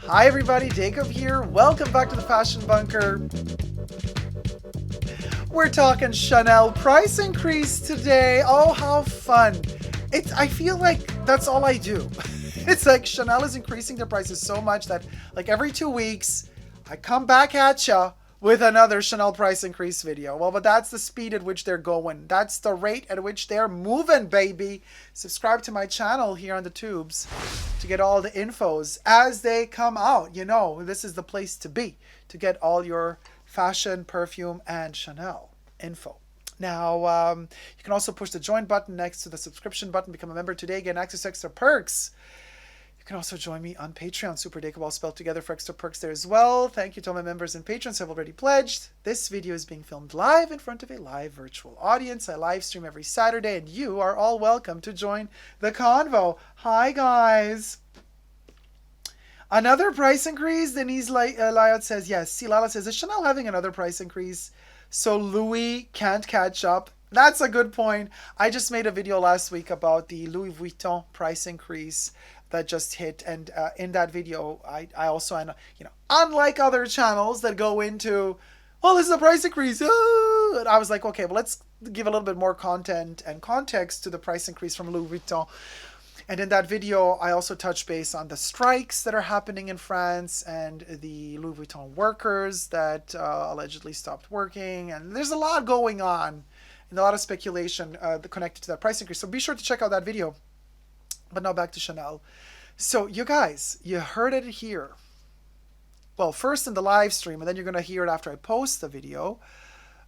Hi everybody, Dacob here. Welcome back to the Fashion Bunker. We're talking Chanel price increase today. Oh, how fun. I feel like that's all I do. It's like Chanel is increasing their prices so much that like every 2 weeks, I come back at ya with another Chanel price increase video. Well, but that's the speed at which they're going. That's the rate at which they're moving, baby. Subscribe to my channel here on the tubes to get all the infos as they come out. You know, this is the place to be to get all your fashion, perfume, and Chanel info. Now, you can also push the join button next to the subscription button. Become a member today. Get access to extra perks. You can also join me on Patreon, superdacob all spelled together, for extra perks there as well. Thank you to all my members and patrons who have already pledged. This video is being filmed live in front of a live virtual audience. I live stream every Saturday, and you are all welcome to join the convo. Hi, guys. Another price increase? Denise Lyot says yes. C. Lala says, is Chanel having another price increase so Louis can't catch up? That's a good point. I just made a video last week about the Louis Vuitton price increase that just hit, and in that video I also, you know, unlike other channels that go into, well, this is a price increase, and I was like, okay, well, let's give a little bit more content and context to the price increase from Louis Vuitton. And in that video I also touched base on the strikes that are happening in France and the Louis Vuitton workers that allegedly stopped working, and there's a lot going on and a lot of speculation connected to that price increase, so be sure to check out that video. But now back to Chanel. So you guys, you heard it here. Well, first in the live stream, and then you're going to hear it after I post the video.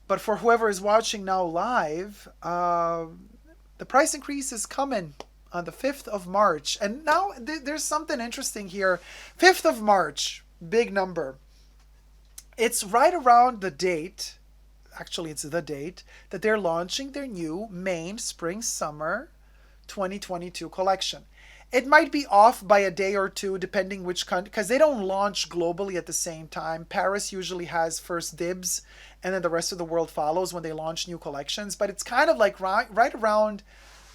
But for whoever is watching now live, the price increase is coming on the 5th of March. And now there's something interesting here. 5th of March, big number. It's right around the date, actually it's the date, that they're launching their new main spring-summer 2022 collection. It might be off by a day or two depending which country, because they don't launch globally at the same time. Paris usually has first dibs and then the rest of the world follows when they launch new collections, but it's kind of like right around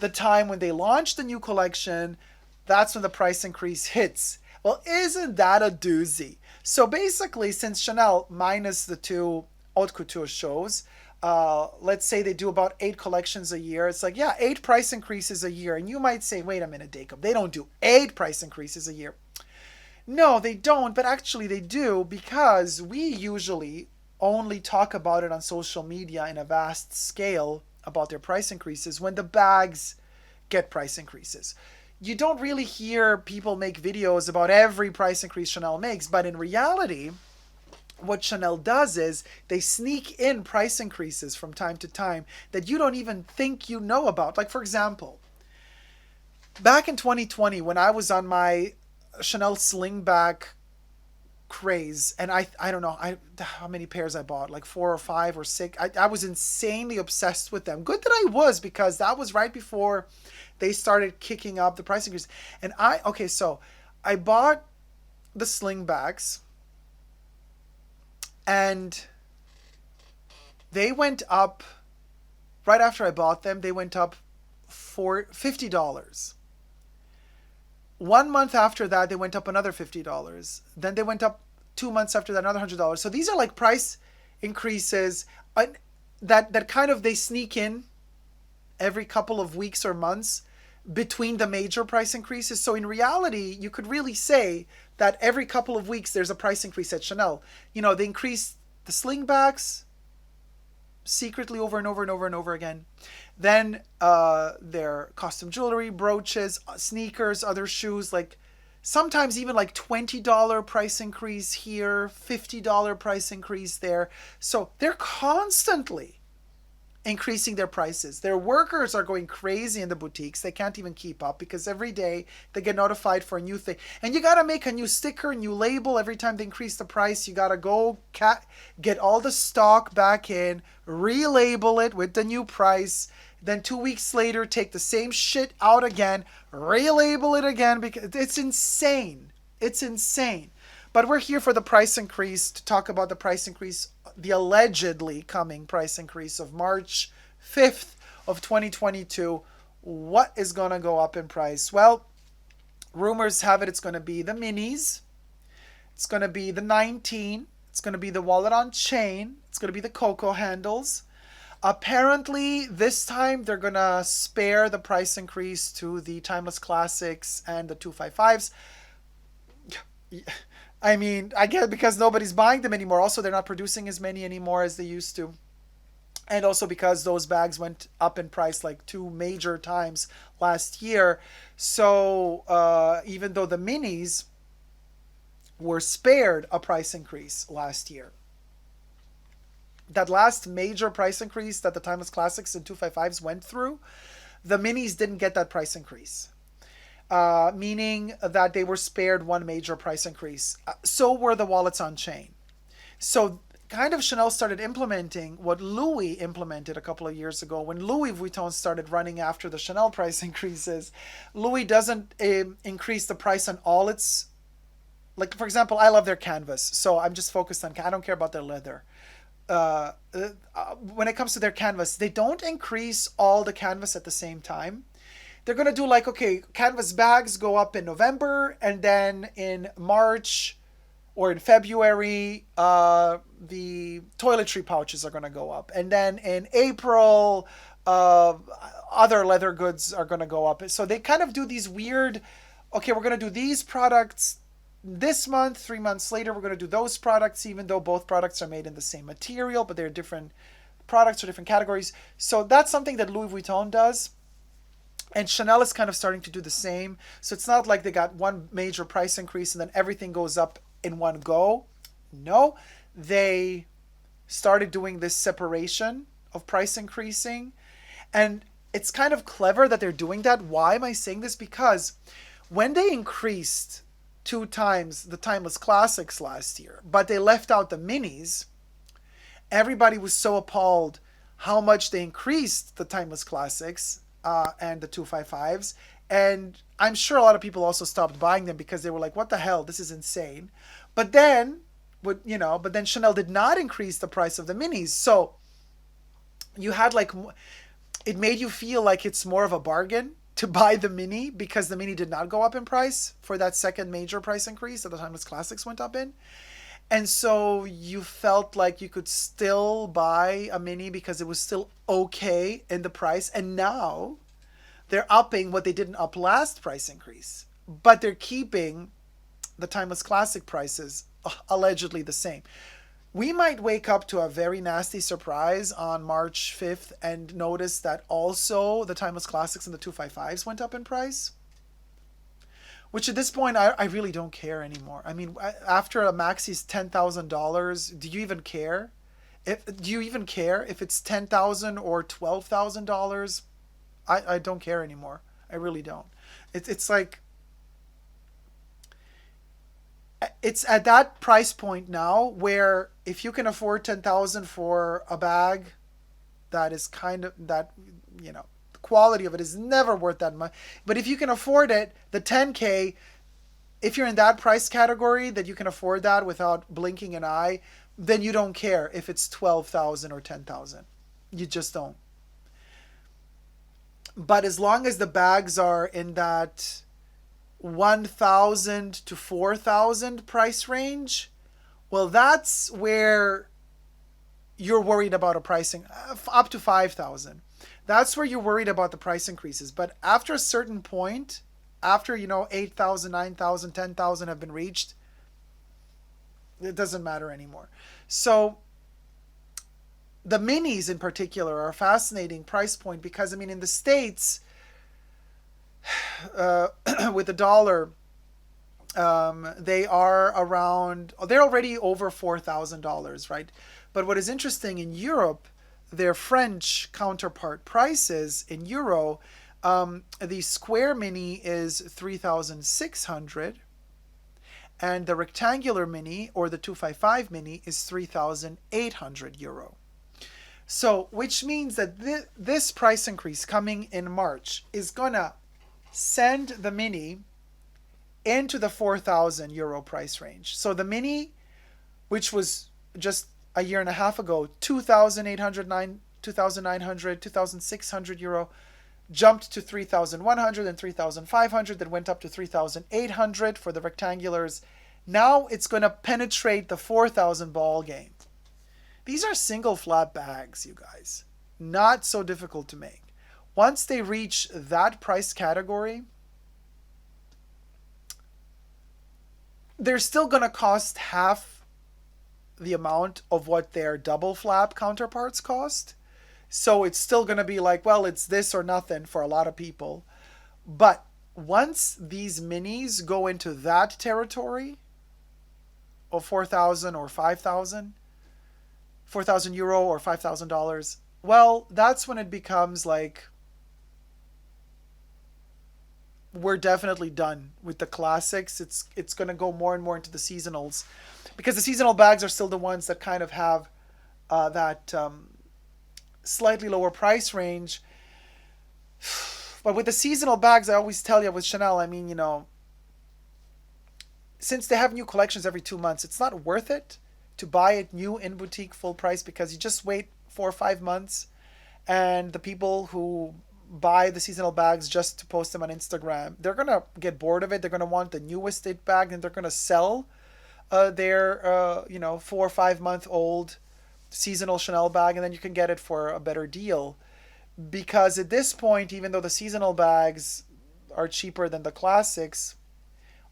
the time when they launch the new collection, that's when the price increase hits. Well, isn't that a doozy? So basically, since Chanel, minus the two haute couture shows, let's say they do about 8 collections a year. It's like, yeah, 8 price increases a year. And you might say, wait a minute, Dacob, they don't do 8 price increases a year. No, they don't, but actually they do, because we usually only talk about it on social media in a vast scale about their price increases when the bags get price increases. You don't really hear people make videos about every price increase Chanel makes, but in reality, what Chanel does is they sneak in price increases from time to time that you don't even think you know about. Like, for example, back in 2020 when I was on my Chanel slingback craze, and I don't know how many pairs I bought, like 4 or 5 or 6. I was insanely obsessed with them. Good that I was, because that was right before they started kicking up the price increase. And so I bought the slingbacks, and they went up, right after I bought them, they went up for $50. 1 month after that, they went up another $50. Then they went up 2 months after that, another $100. So these are like price increases that kind of, they sneak in every couple of weeks or months between the major price increases. So in reality, you could really say that every couple of weeks there's a price increase at Chanel. You know, they increase the slingbacks secretly over and over and over and over again. Then their costume jewelry, brooches, sneakers, other shoes, like sometimes even like $20 price increase here, $50 price increase there. So they're constantly increasing their prices. Their workers are going crazy in the boutiques. They can't even keep up, because every day they get notified for a new thing. And you got to make a new sticker, new label every time they increase the price. You got to go get all the stock back in, relabel it with the new price. Then 2 weeks later, take the same shit out again, relabel it again, because it's insane. It's insane. But we're here for the price increase, to talk about the price increase, the allegedly coming price increase of March 5th of 2022. What is going to go up in price? Well, rumors have it it's going to be the minis, It's going to be the 19. It's going to be the wallet on chain. It's going to be the Coco handles. Apparently, this time they're going to spare the price increase to the Timeless Classics and the 255s. I mean, I get because nobody's buying them anymore. Also, they're not producing as many anymore as they used to. And also because those bags went up in price like two major times last year. So even though the minis were spared a price increase last year, that last major price increase that the Timeless Classics and 255s went through, the minis didn't get that price increase. Meaning that they were spared one major price increase. So were the wallets on chain. So kind of Chanel started implementing what Louis implemented a couple of years ago when Louis Vuitton started running after the Chanel price increases. Louis doesn't increase the price on all its, like for example, I love their canvas, so I'm just focused on, I don't care about their leather. When it comes to their canvas, they don't increase all the canvas at the same time. They're going to do like, okay, canvas bags go up in November, and then in March or in February, the toiletry pouches are going to go up. And then in April, other leather goods are going to go up. So they kind of do these weird, okay, we're going to do these products this month, 3 months later, we're going to do those products, even though both products are made in the same material, but they're different products or different categories. So that's something that Louis Vuitton does. And Chanel is kind of starting to do the same. So it's not like they got one major price increase and then everything goes up in one go. No, they started doing this separation of price increasing. And it's kind of clever that they're doing that. Why am I saying this? Because when they increased 2 times the Timeless Classics last year, but they left out the minis, everybody was so appalled how much they increased the Timeless Classics and the 255s. And I'm sure a lot of people also stopped buying them because they were like, what the hell? This is insane. But then, but then Chanel did not increase the price of the minis. So you had like, it made you feel like it's more of a bargain to buy the mini because the mini did not go up in price for that second major price increase that the Timeless Classics went up in. And so you felt like you could still buy a mini because it was still okay in the price. And now they're upping what they didn't up last price increase, but they're keeping the Timeless Classic prices allegedly the same. We might wake up to a very nasty surprise on March 5th and notice that also the Timeless Classics and the 255s went up in price. Which at this point, I really don't care anymore. I mean, after a Maxi's $10,000, do you even care? Do you even care if it's $10,000 or $12,000? I don't care anymore. I really don't. It's like, it's at that price point now where if you can afford $10,000 for a bag, that is kind of that, the quality of it is never worth that much. But if you can afford it, the 10K, if you're in that price category that you can afford that without blinking an eye, then you don't care if it's 12,000 or 10,000. You just don't. But as long as the bags are in that 1,000 to 4,000 price range, well, that's where you're worried about a pricing up to 5,000. That's where you're worried about the price increases. But after a certain point, after 8,000, 9,000, 10,000 have been reached, it doesn't matter anymore. So the minis in particular are a fascinating price point because, I mean, in the States, with the dollar, they're already over $4,000, right? But what is interesting in Europe, their French counterpart prices in euro, the square mini is 3,600, and the rectangular mini or the 255 mini is 3,800 euro. So, which means that this price increase coming in March is gonna send the mini into the 4,000 euro price range. So the mini, which was just a year and a half ago, 2,800, 2,900, 2,600 euro, jumped to 3,100 and 3,500, then went up to 3,800 for the rectangulars, Now it's going to penetrate the 4,000 ball game. These are single flat bags, you guys. Not so difficult to make. Once they reach that price category, they're still going to cost half the amount of what their double flap counterparts cost. So it's still going to be like, well, it's this or nothing for a lot of people. But once these minis go into that territory of 4,000 or 5,000, 4,000 euro or $5,000, well, that's when it becomes like we're definitely done with the classics. It's going to go more and more into the seasonals, because the seasonal bags are still the ones that kind of have that slightly lower price range. But with the seasonal bags, I always tell you with Chanel, I mean, since they have new collections every 2 months, it's not worth it to buy it new in boutique full price, because you just wait 4 or 5 months, and the people who buy the seasonal bags just to post them on Instagram, they're gonna get bored of it. They're gonna want the newest it bag, and they're gonna sell their 4 or 5 month old seasonal Chanel bag, and then you can get it for a better deal. Because at this point, even though the seasonal bags are cheaper than the classics,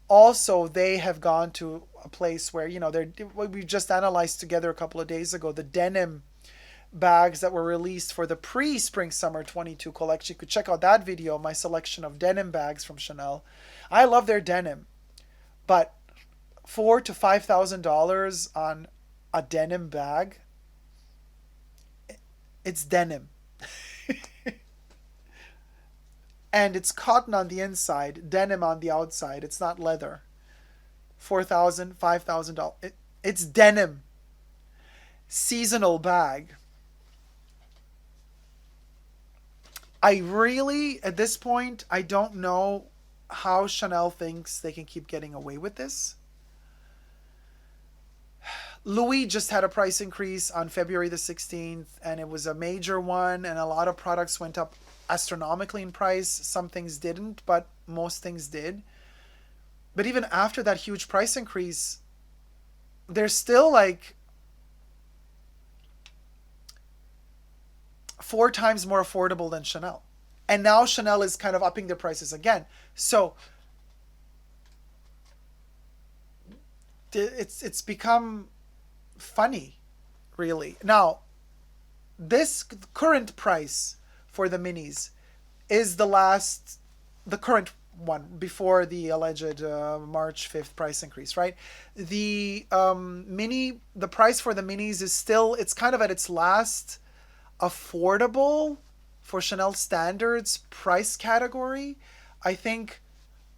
also they have gone to a place where we just analyzed together a couple of days ago the denim bags that were released for the pre-spring summer 22 collection. You could check out that video, my selection of denim bags from Chanel. I love their denim, but $4,000 to $5,000 on a denim bag, it's denim. And it's cotton on the inside, denim on the outside. It's not leather. $4,000, $5,000. It's denim. Seasonal bag. I really, at this point, I don't know how Chanel thinks they can keep getting away with this. Louis just had a price increase on February the 16th, and it was a major one, and a lot of products went up astronomically in price. Some things didn't, but most things did. But even after that huge price increase, they're still like 4 times more affordable than Chanel. And now Chanel is kind of upping their prices again. So it's become funny, really. Now, this current price for the minis is the current one before the alleged March 5th price increase, right? The the price for the minis is still, it's kind of at its last affordable for Chanel standards price category. I think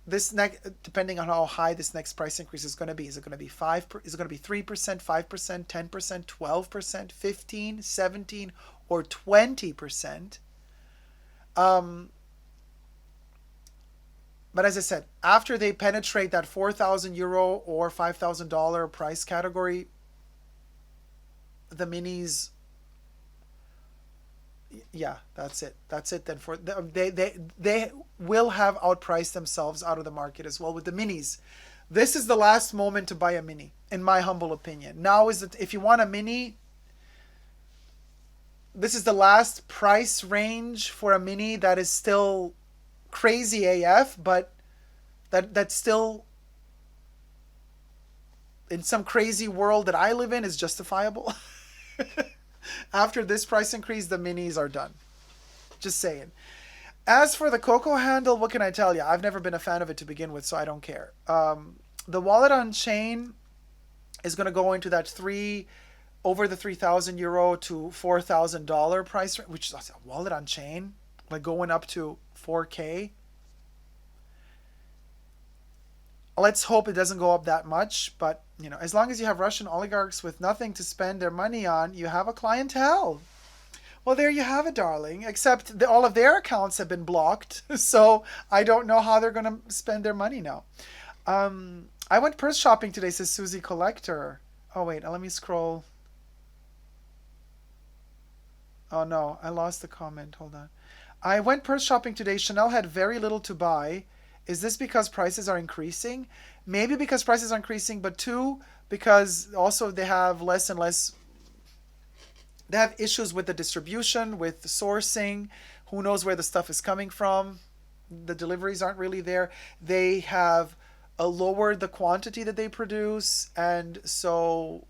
this next, depending on how high this next price increase is going to be, is it going to be 5? Is it going to be 3%, 5%, 10%, 12%, 15, 17, or 20%? But as I said, after they penetrate that 4,000 euro or $5,000 price category, the minis, yeah, that's it. That's it then. For they will have outpriced themselves out of the market as well with the minis. This is the last moment to buy a mini, in my humble opinion. Now is it, if you want a mini, this is the last price range for a mini that is still crazy AF, but that's still, in some crazy world that I live in, is justifiable. After this price increase, the minis are done. Just saying. As for the Coco handle, what can I tell you? I've never been a fan of it to begin with, so I don't care. The wallet on chain is going to go into that over the 3,000 euro to $4,000 price, which is a wallet on chain, like going up to 4K. Let's hope it doesn't go up that much, but as long as you have Russian oligarchs with nothing to spend their money on, you have a clientele. Well, there you have it, darling. Except all of their accounts have been blocked, so I don't know how they're going to spend their money now. I went purse shopping today, says Susie Collector. Oh, wait, let me scroll. Oh, no, I lost the comment. Hold on. I went purse shopping today. Chanel had very little to buy, Is this because prices are increasing? Maybe because prices are increasing, but two, because also they have less and less, they have issues with the distribution, with the sourcing. Who knows where the stuff is coming from? The deliveries aren't really there. They have lowered the quantity that they produce, and so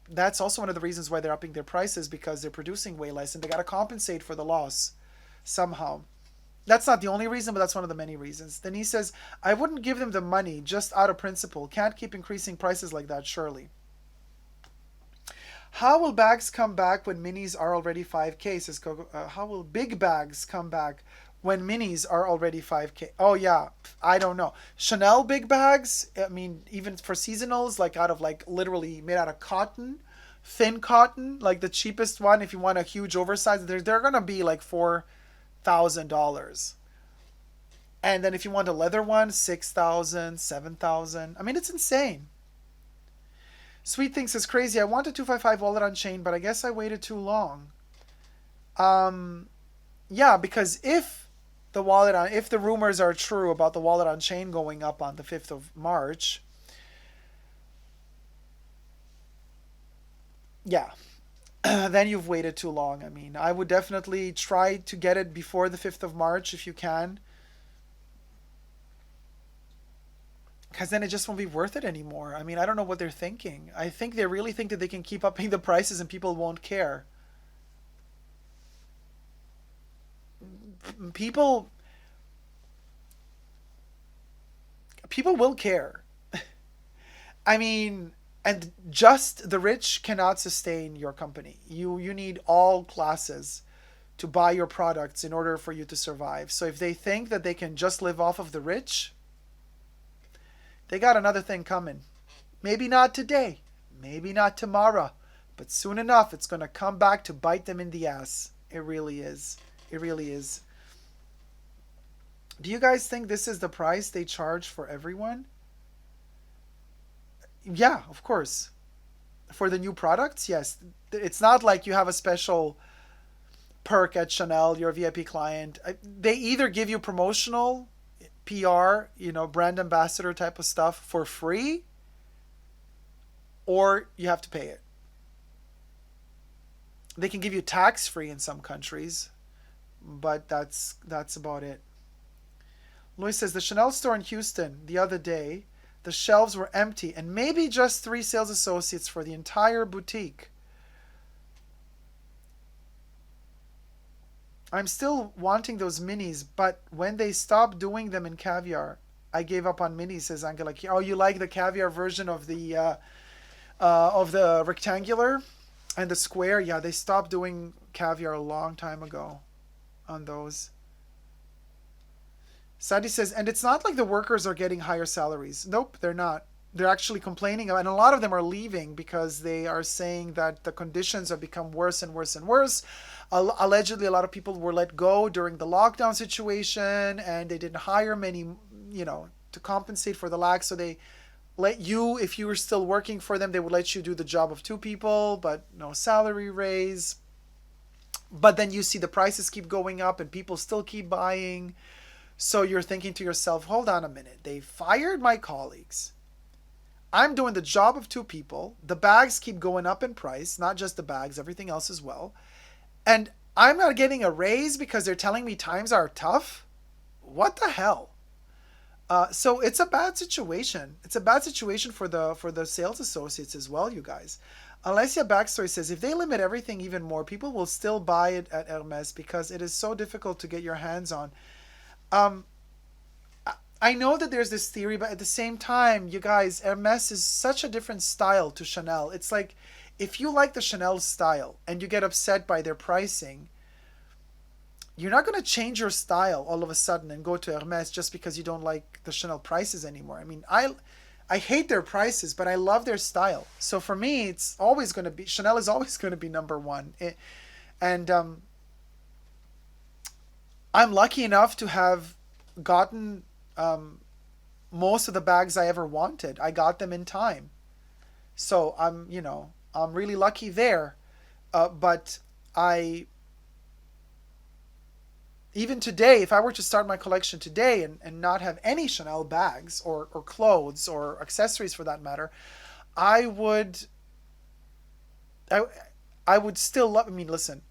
that's also one of the reasons why they're upping their prices, because they're producing way less and they got to compensate for the loss somehow. That's not the only reason, but that's one of the many reasons. Denise says, I wouldn't give them the money just out of principle. Can't keep increasing prices like that, surely. How will bags come back when minis are already 5K? Says Coco. How will big bags come back when minis are already 5K? Oh, yeah. I don't know. Chanel big bags, I mean, even for seasonals, like out of like literally made out of cotton, thin cotton, like the cheapest one, if you want a huge oversized, they're going to be like $4,000. And then if you want a leather one, 6,000, 7,000. I mean, it's insane. Sweet Thing says, crazy. I want a 255 wallet on chain, but I guess I waited too long. Yeah, because if the rumors are true about the wallet on chain going up on the 5th of March, yeah, then you've waited too long. I mean, I would definitely try to get it before the 5th of March if you can, because then it just won't be worth it anymore. I mean, I don't know what they're thinking. I think they really think that they can keep upping the prices and people won't care. People people will care. I mean, and just the rich cannot sustain your company. You need all classes to buy your products in order for you to survive. So if they think that they can just live off of the rich, they got another thing coming. Maybe not today, maybe not tomorrow, but soon enough it's going to come back to bite them in the ass. It really is. It really is. Do you guys think this is the price they charge for everyone? Yeah, of course. For the new products, yes. It's not like you have a special perk at Chanel, you're a VIP client. They either give you promotional PR, brand ambassador type of stuff for free, or you have to pay it. They can give you tax free in some countries, but that's about it. Louis says the Chanel store in Houston the other day, the shelves were empty and maybe just three sales associates for the entire boutique. I'm still wanting those minis, but when they stopped doing them in caviar, I gave up on minis, says Angela. Oh, you like the caviar version of the rectangular and the square? Yeah, they stopped doing caviar a long time ago on those. Sadie says, and it's not like the workers are getting higher salaries. Nope, they're not. They're actually complaining, and a lot of them are leaving because they are saying that the conditions have become worse and worse and worse. Allegedly, a lot of people were let go during the lockdown situation, and they didn't hire many, to compensate for the lack. So they let you, if you were still working for them, they would let you do the job of two people, but no salary raise. But then you see the prices keep going up, and people still keep buying. So you're thinking to yourself, hold on a minute. They fired my colleagues. I'm doing the job of two people. The bags keep going up in price, not just the bags, everything else as well. And I'm not getting a raise because they're telling me times are tough. What the hell? So it's a bad situation. It's a bad situation for the sales associates as well, you guys. Alessia Backstory says, if they limit everything even more, people will still buy it at Hermes because it is so difficult to get your hands on. Um, I know that there's this theory, but at the same time, you guys, Hermes is such a different style to Chanel. It's like if you like the Chanel style and you get upset by their pricing, you're not going to change your style all of a sudden and go to Hermes just because you don't like the Chanel prices anymore. I mean, I hate their prices, but I love their style. So for me, it's always going to be Chanel is always going to be number one. And I'm lucky enough to have gotten most of the bags I ever wanted. I got them in time. So I'm really lucky there. But I Even today, if I were to start my collection today and not have any Chanel bags or clothes or accessories for that matter, I would I I would still love. I mean, listen,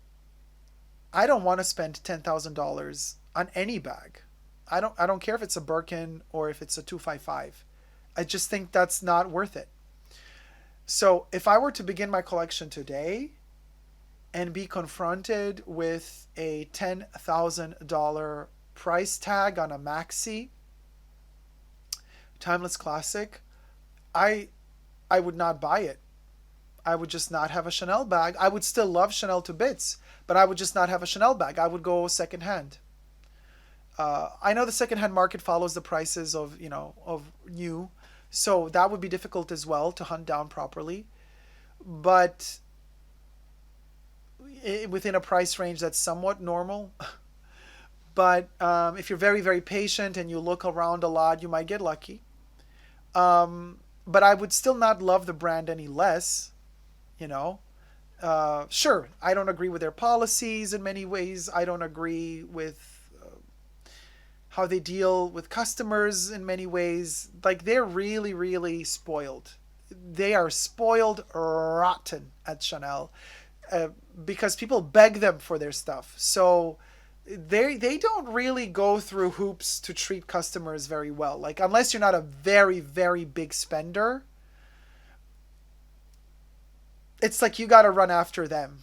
I don't want to spend $10,000 on any bag. I don't care if it's a Birkin or if it's a 255. I just think that's not worth it. So if I were to begin my collection today and be confronted with a $10,000 price tag on a maxi timeless classic, I I would not buy it. I would just not have a Chanel bag. I would still love Chanel to bits, but I would just not have a Chanel bag. I would go secondhand. I know the secondhand market follows the prices of of new, so that would be difficult as well to hunt down properly. But within a price range that's somewhat normal. But if you're very very patient and you look around a lot, you might get lucky. But I would still not love the brand any less. You know, sure, I don't agree with their policies in many ways. I don't agree with how they deal with customers in many ways. Like they're really, really spoiled. They are spoiled rotten at Chanel uh, because people beg them for their stuff. So they don't really go through hoops to treat customers very well. Like unless you're not a very, very big spender, it's like you got to run after them.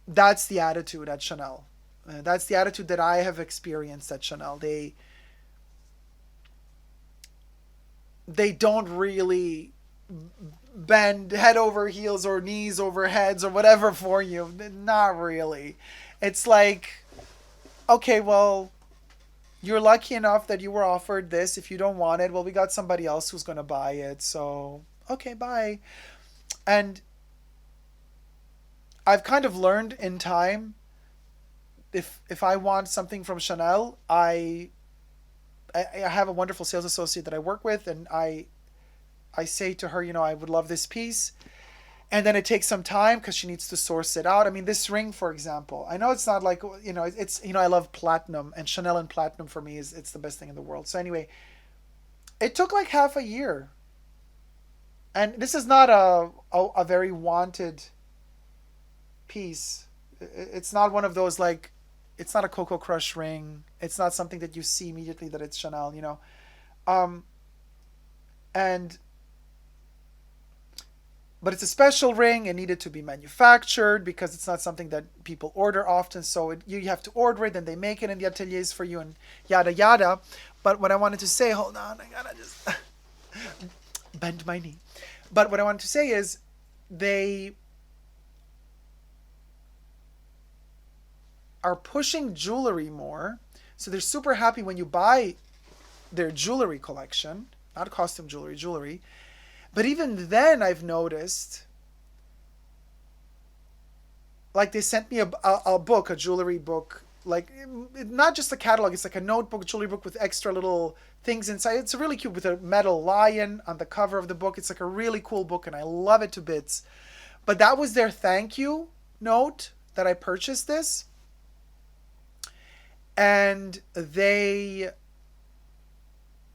That's the attitude at Chanel. That's the attitude that I have experienced at Chanel. They don't really bend head over heels or knees over heads or whatever for you. Not really. It's like, okay, well, you're lucky enough that you were offered this. If you don't want it, well, we got somebody else who's going to buy it. So, okay, bye. And I've kind of learned in time, if I want something from Chanel, I have a wonderful sales associate that I work with, and I say to her, I would love this piece. And then it takes some time because she needs to source it out. I mean, this ring, for example, I know it's not like, it's, I love platinum, and Chanel and platinum for me is, it's the best thing in the world. So anyway, it took like half a year. And this is not a very wanted piece. It's not one of those like, it's not a Coco Crush ring. It's not something that you see immediately that it's Chanel. Um, and but it's a special ring. It needed to be manufactured because it's not something that people order often. So you have to order it, and they make it in the ateliers for you, and yada yada. But what I wanted to say, hold on, I gotta just bend my knee. But what I wanted to say is, they are pushing jewelry more. So they're super happy when you buy their jewelry collection, not costume jewelry, jewelry. But even then, I've noticed, like they sent me a book, a jewelry book, like not just a catalog, it's like a notebook, jewelry book with extra little things inside. It's really cute with a metal lion on the cover of the book. It's like a really cool book, and I love it to bits. But that was their thank you note that I purchased this. And they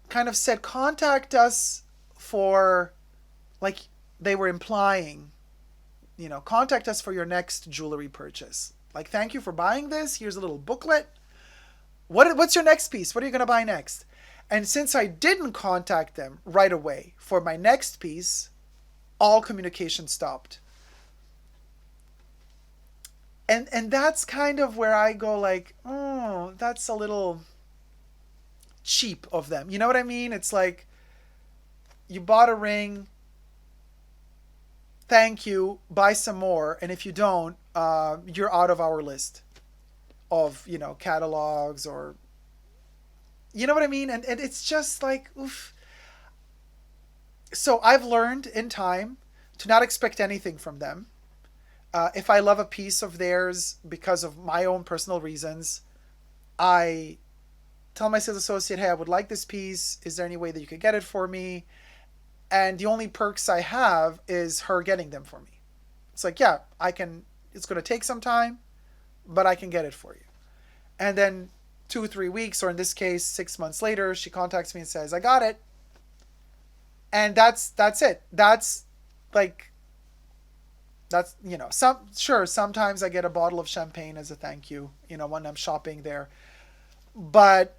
kind of said, contact us for, like they were implying, contact us for your next jewelry purchase. Like, thank you for buying this. Here's a little booklet. What's your next piece? What are you going to buy next? And since I didn't contact them right away for my next piece, all communication stopped. And that's kind of where I go like, oh, that's a little cheap of them. You know what I mean? It's like, you bought a ring, thank you, buy some more, and if you don't, you're out of our list of catalogs, or you know what I mean. And it's just like, oof. So I've learned in time to not expect anything from them. If I love a piece of theirs because of my own personal reasons, I tell my sales associate, hey, I would like this piece. Is there any way that you could get it for me? And the only perks I have is her getting them for me. It's like, yeah, I can, it's going to take some time, but I can get it for you. And then 2 3 weeks, or in this case 6 months later, she contacts me and says, I got it. And that's it. That's like, that's, sometimes I get a bottle of champagne as a thank you, when I'm shopping there. But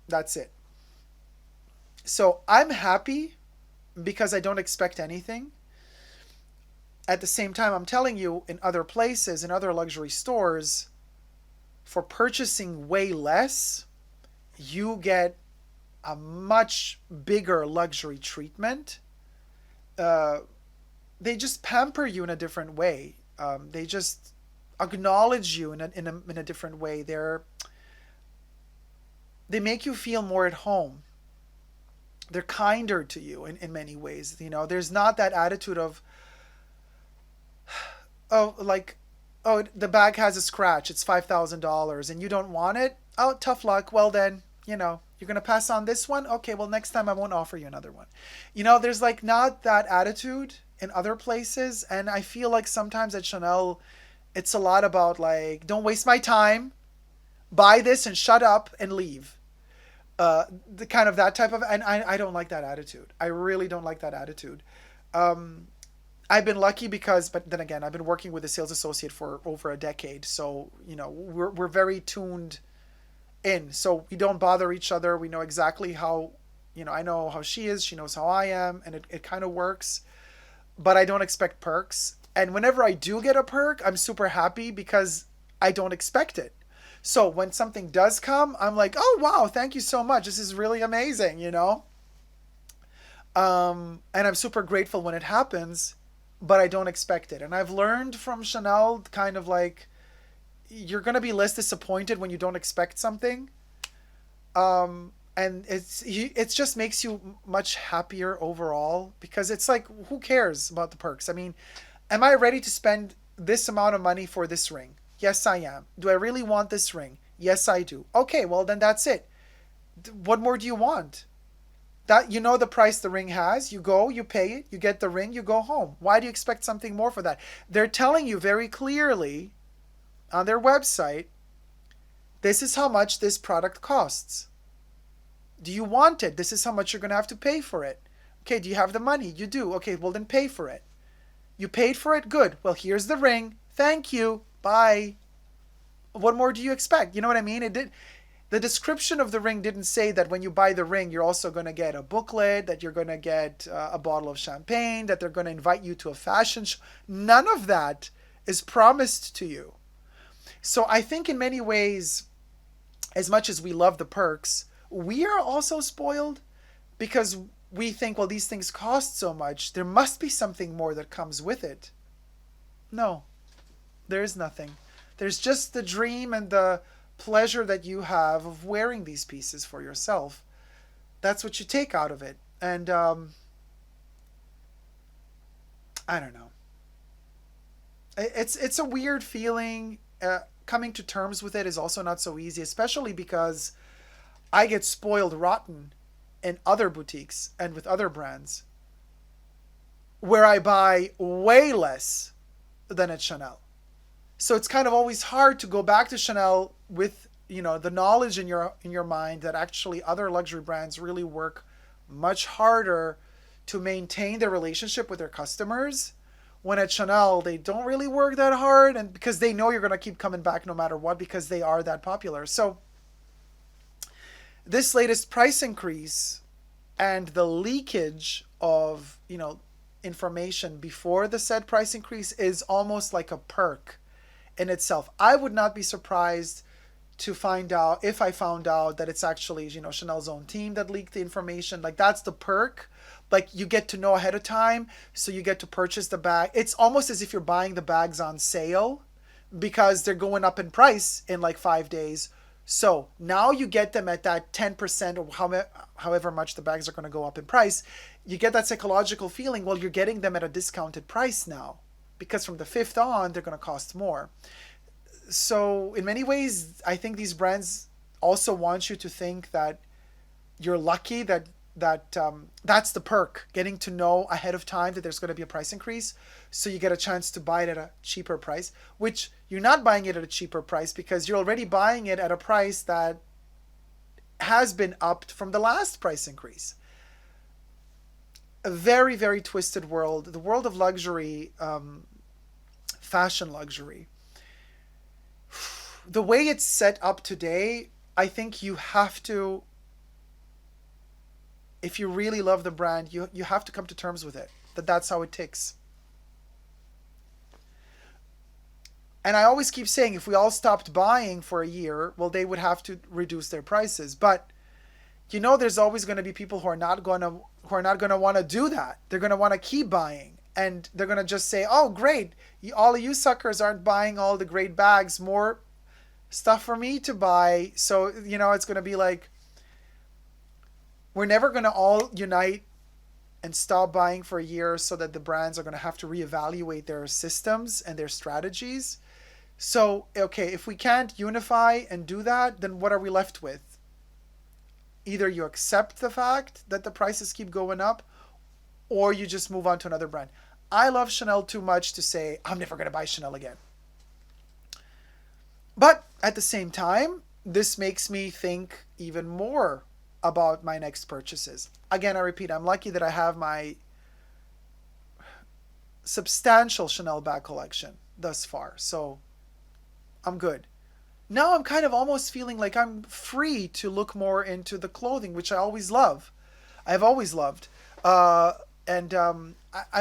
that's it. So I'm happy because I don't expect anything. At the same time, I'm telling you, in other places, in other luxury stores, for purchasing way less, you get a much bigger luxury treatment. Uh, they just pamper you in a different way. They just acknowledge you in a different way. They make you feel more at home. They're kinder to you in many ways. There's not that attitude of, oh, like, oh, the bag has a scratch, it's $5,000 and you don't want it. Oh, tough luck. Well then, you're gonna pass on this one. Okay, well, next time I won't offer you another one. There's like not that attitude in other places, and I feel like sometimes at Chanel, it's a lot about like, don't waste my time, buy this and shut up and leave. The kind of that type of, and I don't like that attitude. I really don't like that attitude. Um, I've been lucky because, but then again, I've been working with a sales associate for over a decade. So, we're very tuned in. So we don't bother each other. We know exactly how, I know how she is. She knows how I am. And it kind of works. But I don't expect perks. And whenever I do get a perk, I'm super happy because I don't expect it. So when something does come, I'm like, oh, wow, thank you so much. This is really amazing. And I'm super grateful when it happens, but I don't expect it. And I've learned from Chanel, kind of like, you're going to be less disappointed when you don't expect something. And it just makes you much happier overall, because it's like, who cares about the perks? I mean, am I ready to spend this amount of money for this ring? Yes, I am. Do I really want this ring? Yes, I do. Okay, well, then that's it. What more do you want? That, the price the ring has, you go, you pay it, you get the ring, you go home. Why do you expect something more for that? They're telling you very clearly on their website, this is how much this product costs. Do you want it? This is how much you're going to have to pay for it. Okay, do you have the money? You do. Okay, well, then pay for it. You paid for it? Good. Well, here's the ring. Thank you. Bye. What more do you expect? You know what I mean? The description of the ring didn't say that when you buy the ring, you're also going to get a booklet, that you're going to get a bottle of champagne, that they're going to invite you to a fashion show. None of that is promised to you. So I think in many ways, as much as we love the perks, we are also spoiled because we think, well, these things cost so much. There must be something more that comes with it. No, there is nothing. There's just the dream and the pleasure that you have of wearing these pieces for yourself. That's what you take out of it. And I don't know. It's a weird feeling. Coming to terms with it is also not so easy, especially because I get spoiled rotten in other boutiques and with other brands where I buy way less than at Chanel. So it's kind of always hard to go back to Chanel with, the knowledge in your mind that actually other luxury brands really work much harder to maintain their relationship with their customers, when at Chanel they don't really work that hard, and because they know you're going to keep coming back no matter what, because they are that popular. So this latest price increase and the leakage of, information before the said price increase is almost like a perk in itself. I would not be surprised to find out, if I found out, that it's actually, Chanel's own team that leaked the information. Like, that's the perk. Like, you get to know ahead of time, so you get to purchase the bag. It's almost as if you're buying the bags on sale because they're going up in price in like 5 days. So now you get them at that 10%, or however much the bags are going to go up in price. You get that psychological feeling, well, you're getting them at a discounted price now, because from the 5th on, they're going to cost more. So in many ways, I think these brands also want you to think that you're lucky that that's the perk, getting to know ahead of time that there's going to be a price increase, so you get a chance to buy it at a cheaper price, which you're not buying it at a cheaper price because you're already buying it at a price that has been upped from the last price increase. A very, very twisted world, the world of luxury, fashion luxury. The way it's set up today, I think you have to, if you really love the brand, you have to come to terms with it, that that's how it ticks. And I always keep saying, if we all stopped buying for a year, well, they would have to reduce their prices. But there's always going to be people who are not going to want to do that. They're going to want to keep buying, and they're going to just say, "Oh, great! All of you suckers aren't buying all the great bags. More stuff for me to buy." So it's going to be like, we're never going to all unite and stop buying for a year, so that the brands are going to have to reevaluate their systems and their strategies. So, okay, if we can't unify and do that, then what are we left with? Either you accept the fact that the prices keep going up, or you just move on to another brand. I love Chanel too much to say, I'm never going to buy Chanel again. But at the same time, this makes me think even more about my next purchases. Again, I repeat, I'm lucky that I have my substantial Chanel bag collection thus far. So I'm good. Now I'm kind of almost feeling like I'm free to look more into the clothing, which I always love. I've always loved. I'm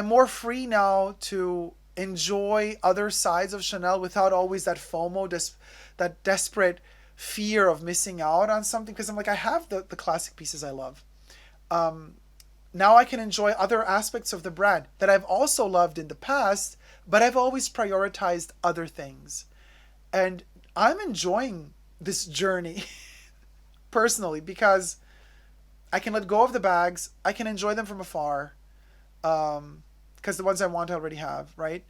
more free now to enjoy other sides of Chanel without always that FOMO, that desperate fear of missing out on something. Because I'm like, I have the classic pieces I love. Now I can enjoy other aspects of the brand that I've also loved in the past, but I've always prioritized other things. And I'm enjoying this journey personally because I can let go of the bags. I can enjoy them from afar because the ones I want I already have, right?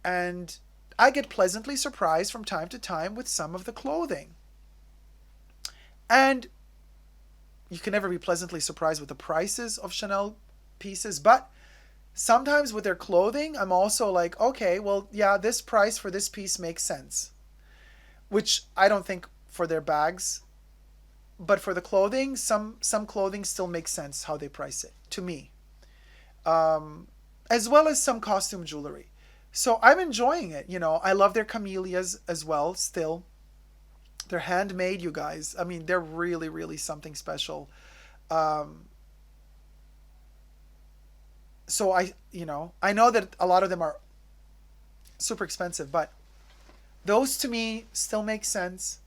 And I get pleasantly surprised from time to time with some of the clothing. And you can never be pleasantly surprised with the prices of Chanel pieces, but sometimes with their clothing, I'm also like, okay, well, yeah, this price for this piece makes sense. Which I don't think for their bags, but for the clothing, some clothing still makes sense how they price it to me, as well as some costume jewelry. So I'm enjoying it. I love their camellias as well. Still, they're handmade, you guys. I mean, they're really, really something special. So I know that a lot of them are super expensive, but those to me still make sense.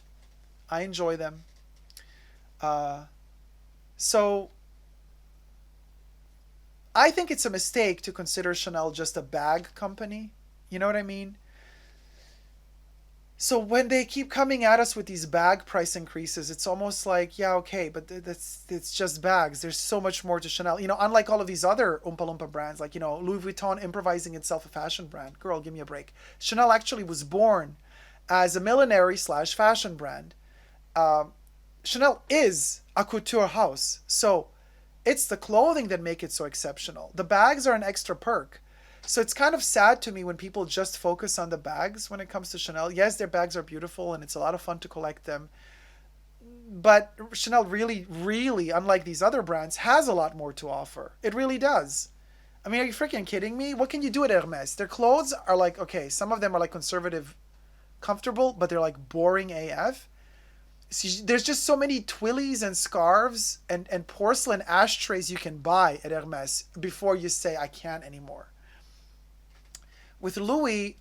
I enjoy them. So I think it's a mistake to consider Chanel just a bag company. You know what I mean? So when they keep coming at us with these bag price increases, it's almost like, yeah, okay, but it's just bags. There's so much more to Chanel. Unlike all of these other Oompa Loompa brands, like, Louis Vuitton improvising itself a fashion brand. Girl, give me a break. Chanel actually was born as a millinery/fashion brand. Chanel is a couture house. So it's the clothing that make it so exceptional. The bags are an extra perk. So it's kind of sad to me when people just focus on the bags when it comes to Chanel. Yes, their bags are beautiful and it's a lot of fun to collect them. But Chanel really, really, unlike these other brands, has a lot more to offer. It really does. I mean, are you freaking kidding me? What can you do at Hermes? Their clothes are like, okay, some of them are like conservative, comfortable, but they're like boring AF. See, there's just so many twillies and scarves and porcelain ashtrays you can buy at Hermes before you say, I can't anymore. With Louis,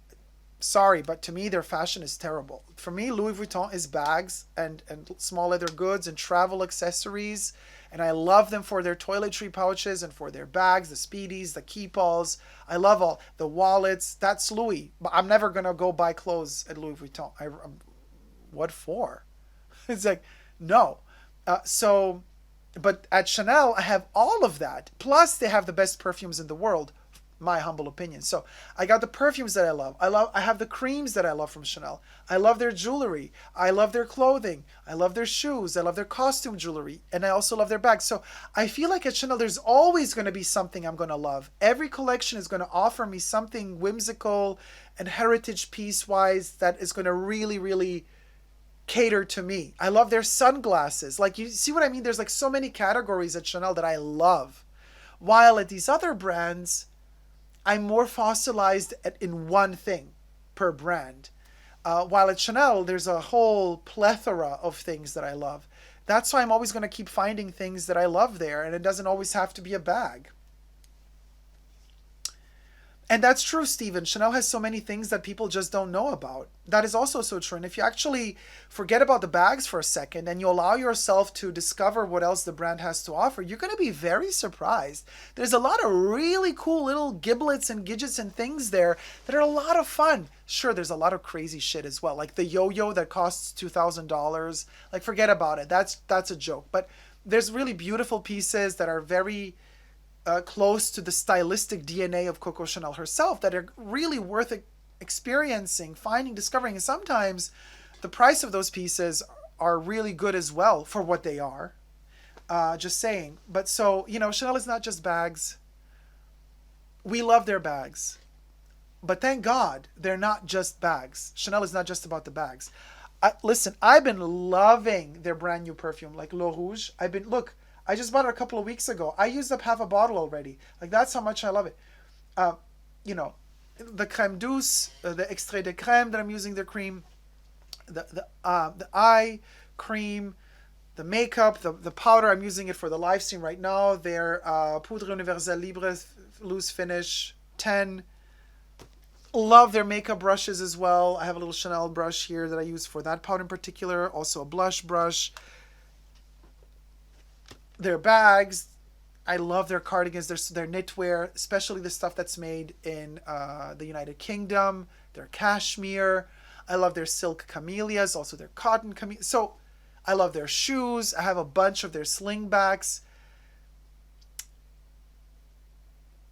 sorry, but to me, their fashion is terrible. For me, Louis Vuitton is bags and small leather goods and travel accessories. And I love them for their toiletry pouches and for their bags, the speedies, the keepalls. I love all the wallets. That's Louis. But I'm never going to go buy clothes at Louis Vuitton. What for? It's like, no. But at Chanel, I have all of that. Plus, they have the best perfumes in the world. my humble opinion. So I got the perfumes that I love. I have the creams that I love from Chanel. I love their jewelry. I love their clothing. I love their shoes. I love their costume jewelry. And I also love their bags. So I feel like at Chanel, there's always going to be something I'm going to love. Every collection is going to offer me something whimsical and heritage piece wise that is going to really, really cater to me. I love their sunglasses. Like, you see what I mean? There's like so many categories at Chanel that I love. While at these other brands, I'm more fossilized in one thing per brand. While at Chanel, there's a whole plethora of things that I love. That's why I'm always going to keep finding things that I love there, and it doesn't always have to be a bag. And that's true, Stephen. Chanel has so many things that people just don't know about. That is also so true. And if you actually forget about the bags for a second and you allow yourself to discover what else the brand has to offer, you're going to be very surprised. There's a lot of really cool little giblets and gadgets and things there that are a lot of fun. Sure, there's a lot of crazy shit as well, like the yo-yo that costs $2,000. Like, forget about it. That's a joke. But there's really beautiful pieces that are very close to the stylistic DNA of Coco Chanel herself that are really worth experiencing, finding, discovering. And sometimes the price of those pieces are really good as well for what they are. Just saying. But so, Chanel is not just bags. We love their bags. But thank God they're not just bags. Chanel is not just about the bags. Listen, I've been loving their brand new perfume, like Le Rouge. I just bought it a couple of weeks ago. I used up half a bottle already. Like, that's how much I love it. The crème douce, the extrait de crème that I'm using, their cream, the eye cream, the makeup, the powder. I'm using it for the live stream right now. Their Poudre Universelle Libre Loose Finish 10. Love their makeup brushes as well. I have a little Chanel brush here that I use for that powder in particular. Also a blush brush. Their bags, I love their cardigans, their knitwear, especially the stuff that's made in the United Kingdom, their cashmere. I love their silk camellias, also their cotton camellias. So I love their shoes. I have a bunch of their slingbacks.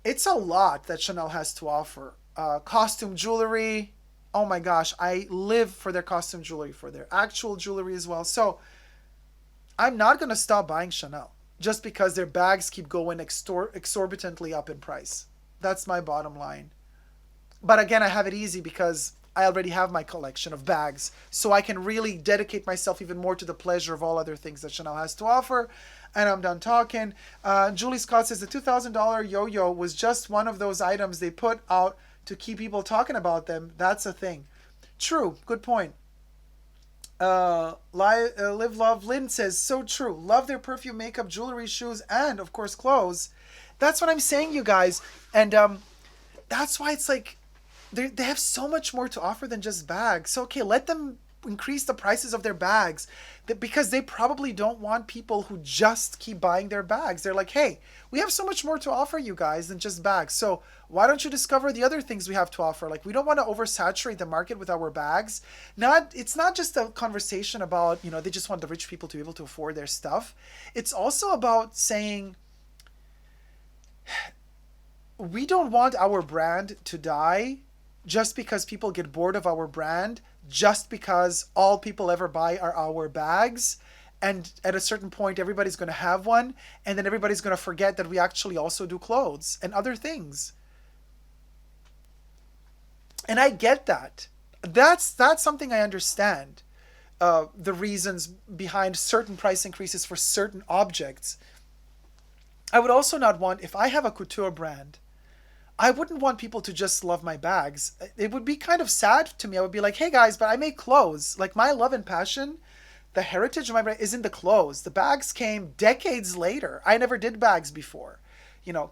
It's a lot that Chanel has to offer. Costume jewelry. Oh my gosh, I live for their costume jewelry, for their actual jewelry as well. So I'm not going to stop buying Chanel just because their bags keep going exorbitantly up in price. That's my bottom line. But again, I have it easy because I already have my collection of bags. So I can really dedicate myself even more to the pleasure of all other things that Chanel has to offer. And I'm done talking. Julie Scott says the $2,000 yo-yo was just one of those items they put out to keep people talking about them. That's a thing. True. Good point. Live Love Lynn says, so true. Love their perfume, makeup, jewelry, shoes, and of course clothes. That's what I'm saying, you guys. And that's why it's like they have so much more to offer than just bags. So okay, let them increase the prices of their bags because they probably don't want people who just keep buying their bags. They're like, hey, we have so much more to offer you guys than just bags. So why don't you discover the other things we have to offer? Like, we don't want to oversaturate the market with our bags. It's not just a conversation about, they just want the rich people to be able to afford their stuff. It's also about saying, we don't want our brand to die just because people get bored of our brand, just because all people ever buy are our bags. And at a certain point, everybody's going to have one. And then everybody's going to forget that we actually also do clothes and other things. And I get that. That's something I understand. The reasons behind certain price increases for certain objects. I would also not want, if I have a couture brand, I wouldn't want people to just love my bags. It would be kind of sad to me. I would be like, hey guys, but I make clothes. Like, my love and passion, the heritage of my brand is in the clothes. The bags came decades later. I never did bags before.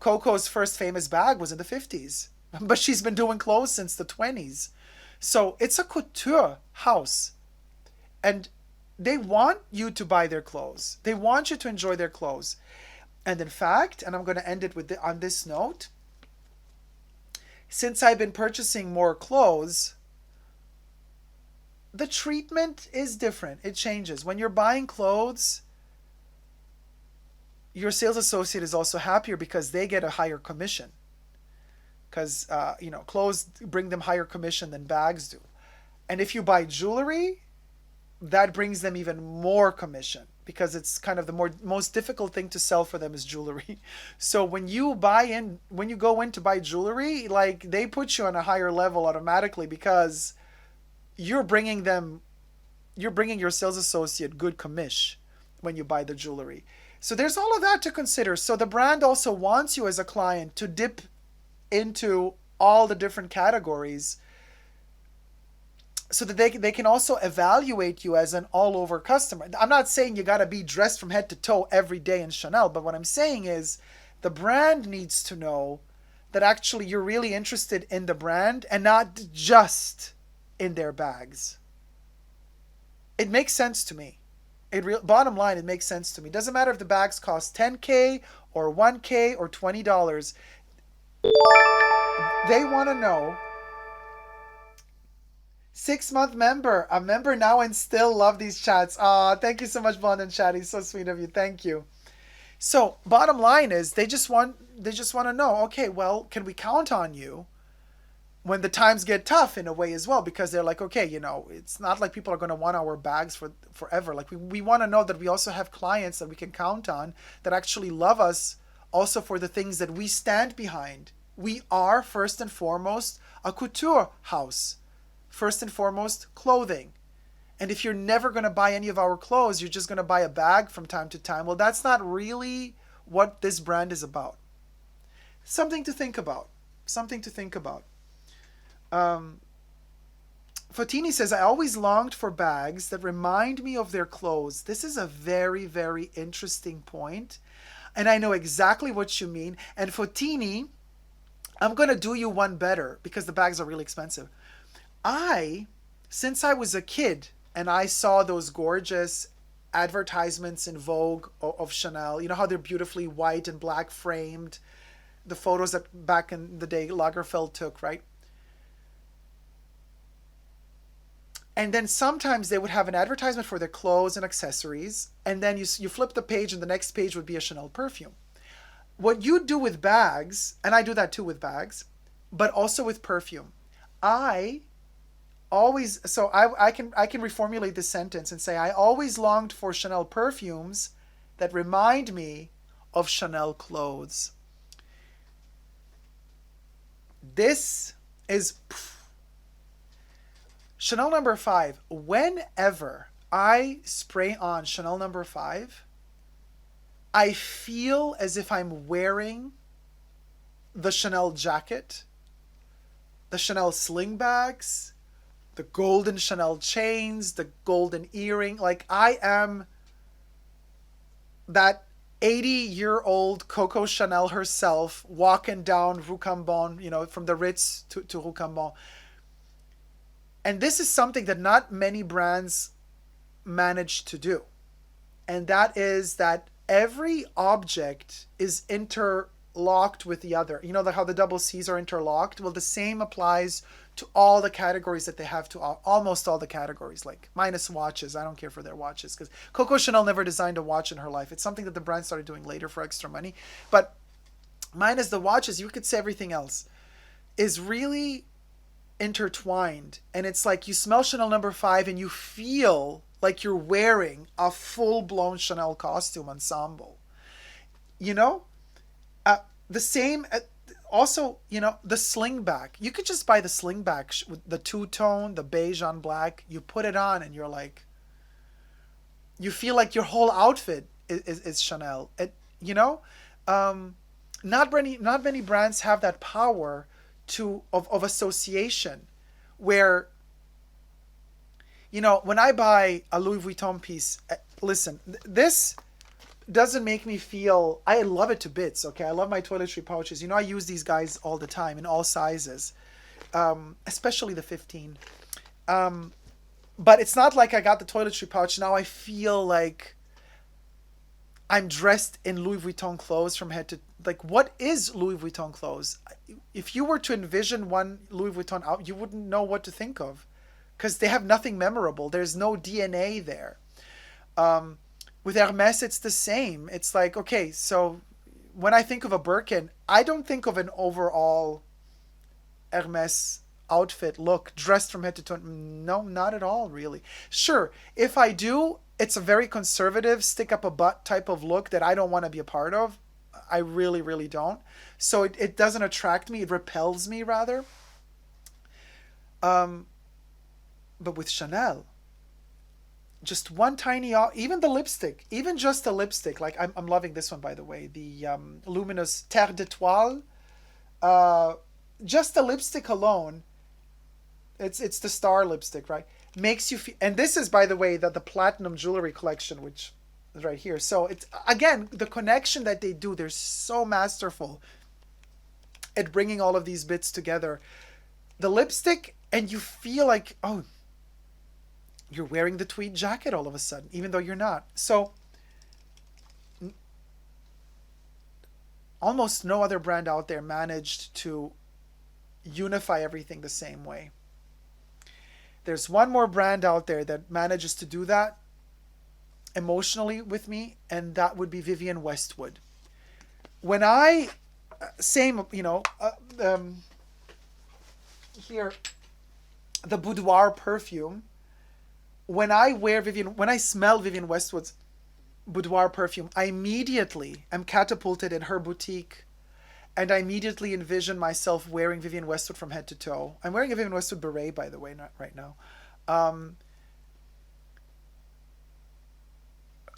Coco's first famous bag was in the 50s, but she's been doing clothes since the 20s. So it's a couture house. And they want you to buy their clothes. They want you to enjoy their clothes. And in fact, and I'm going to end it on this note, since I've been purchasing more clothes, the treatment is different. It changes. When you're buying clothes, your sales associate is also happier because they get a higher commission. because clothes bring them higher commission than bags do. And if you buy jewelry, that brings them even more commission because it's kind of the most difficult thing to sell for them is jewelry. So when you go in to buy jewelry, like they put you on a higher level automatically because you're bringing them you're bringing your sales associate good commish when you buy the jewelry. So there's all of that to consider. So the brand also wants you as a client to dip into all the different categories so that they can also evaluate you as an all over customer. I'm not saying you got to be dressed from head to toe every day in Chanel, but what I'm saying is the brand needs to know that actually you're really interested in the brand and not just in their bags. It makes sense to me. Bottom line, it makes sense to me. Doesn't matter if the bags cost 10K or 1K or $20. They want to know. 6-month member, a member now and still love these chats. Thank you so much, Bond and Chatty. So sweet of you. Thank you. So bottom line is they just want to know, okay, well, can we count on you when the times get tough in a way as well? Because they're like, okay, it's not like people are going to want our bags for forever. Like we want to know that we also have clients that we can count on that actually love us also for the things that we stand behind. We are first and foremost a couture house. First and foremost, clothing. And if you're never going to buy any of our clothes, you're just going to buy a bag from time to time. Well, that's not really what this brand is about. Something to think about. Something to think about. Fotini says, I always longed for bags that remind me of their clothes. This is a very, very interesting point. And I know exactly what you mean. And Fotini, I'm going to do you one better because the bags are really expensive. Since I was a kid and I saw those gorgeous advertisements in Vogue of Chanel, you know how they're beautifully white and black framed, the photos that back in the day Lagerfeld took, right? And then sometimes they would have an advertisement for their clothes and accessories, and then you flip the page and the next page would be a Chanel perfume. What you do with bags, and I do that too with bags, but also with perfume, I can reformulate this sentence and say I always longed for Chanel perfumes that remind me of Chanel clothes. This is Chanel number 5. Whenever I spray on Chanel number 5, I feel as if I'm wearing the Chanel jacket, the Chanel sling bags, the golden Chanel chains, the golden earring. Like I am that 80-year-old Coco Chanel herself walking down Rue Cambon, from the Ritz to Rue Cambon. And this is something that not many brands manage to do. And that is that every object is interlocked with the other. You know how the double C's are interlocked? Well, the same applies to all the categories that they have, to almost all the categories, like minus watches. I don't care for their watches because Coco Chanel never designed a watch in her life. It's something that the brand started doing later for extra money. But minus the watches, you could say everything else is really intertwined. And it's like you smell Chanel number 5 and you feel like you're wearing a full-blown Chanel costume ensemble. The same... Also, the sling back. You could just buy the sling back with the two-tone, the beige on black. You put it on and you're like, you feel like your whole outfit is Chanel. Not many brands have that power of association where, when I buy a Louis Vuitton piece, listen, this doesn't make me feel, I love it to bits, okay? I love my toiletry pouches. I use these guys all the time in all sizes, especially the 15. But it's not like I got the toiletry pouch. Now I feel like I'm dressed in Louis Vuitton clothes from head to, like, what is Louis Vuitton clothes? If you were to envision one Louis Vuitton out, you wouldn't know what to think of because they have nothing memorable. There's no DNA there. With Hermes, it's the same. It's like, okay, so when I think of a Birkin, I don't think of an overall Hermes outfit, look, dressed from head to toe. No, not at all, really. Sure, if I do, it's a very conservative, stick up a butt type of look that I don't want to be a part of. I really, really don't. So it doesn't attract me. It repels me, rather. Um, but with Chanel, just one tiny, even the lipstick, even just the lipstick. Like I'm loving this one, by the way. The luminous Terre d'Etoile. Uh, just the lipstick alone, it's the star lipstick, right? Makes you feel, and this is, by the way, the platinum jewelry collection, which is right here. So it's, again, the connection that they do, they're so masterful at bringing all of these bits together. The lipstick, and you feel like, oh, you're wearing the tweed jacket all of a sudden, even though you're not. So almost no other brand out there managed to unify everything the same way. There's one more brand out there that manages to do that emotionally with me, and that would be Vivienne Westwood. When I, same, here, the Boudoir perfume, when I smell Vivienne Westwood's Boudoir perfume, I immediately am catapulted in her boutique, and I immediately envision myself wearing Vivienne Westwood from head to toe. I'm wearing a Vivienne Westwood beret, by the way, not right now.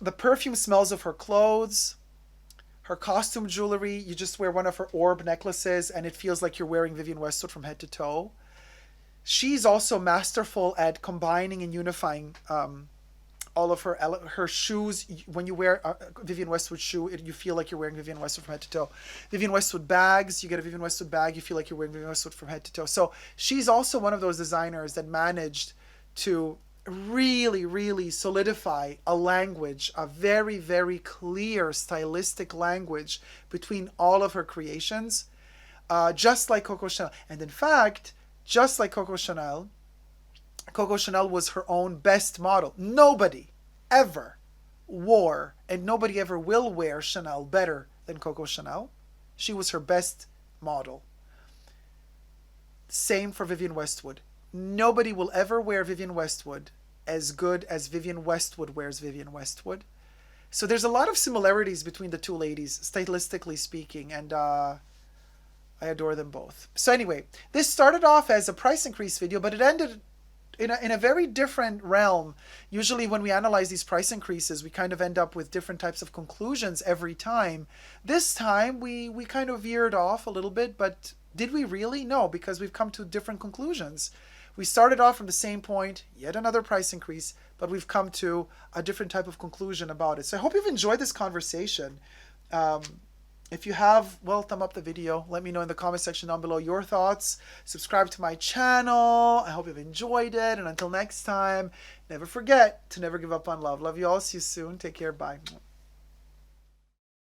The perfume smells of her clothes, her costume jewelry. You just wear one of her orb necklaces, and it feels like you're wearing Vivienne Westwood from head to toe. She's also masterful at combining and unifying all of her shoes. When you wear a Vivienne Westwood shoe, you feel like you're wearing Vivienne Westwood from head to toe. Vivienne Westwood bags, you get a Vivienne Westwood bag, you feel like you're wearing Vivienne Westwood from head to toe. So she's also one of those designers that managed to really, really solidify a language, a very, very clear stylistic language between all of her creations, just like Coco Chanel. And in fact, just like Coco Chanel was her own best model. Nobody ever wore, and nobody ever will wear, Chanel better than Coco Chanel. She was her best model. Same for Vivienne Westwood. Nobody will ever wear Vivienne Westwood as good as Vivienne Westwood wears Vivienne Westwood. So there's a lot of similarities between the two ladies, stylistically speaking, and I adore them both. So anyway, this started off as a price increase video, but it ended in a very different realm. Usually when we analyze these price increases, we kind of end up with different types of conclusions every time. This time we kind of veered off a little bit, but did we really? No, because we've come to different conclusions. We started off from the same point, yet another price increase, but we've come to a different type of conclusion about it. So I hope you've enjoyed this conversation. If you have, well, thumb up the video. Let me know in the comment section down below your thoughts. Subscribe to my channel. I hope you've enjoyed it. And until next time, never forget to never give up on love. Love you all. See you soon. Take care. Bye.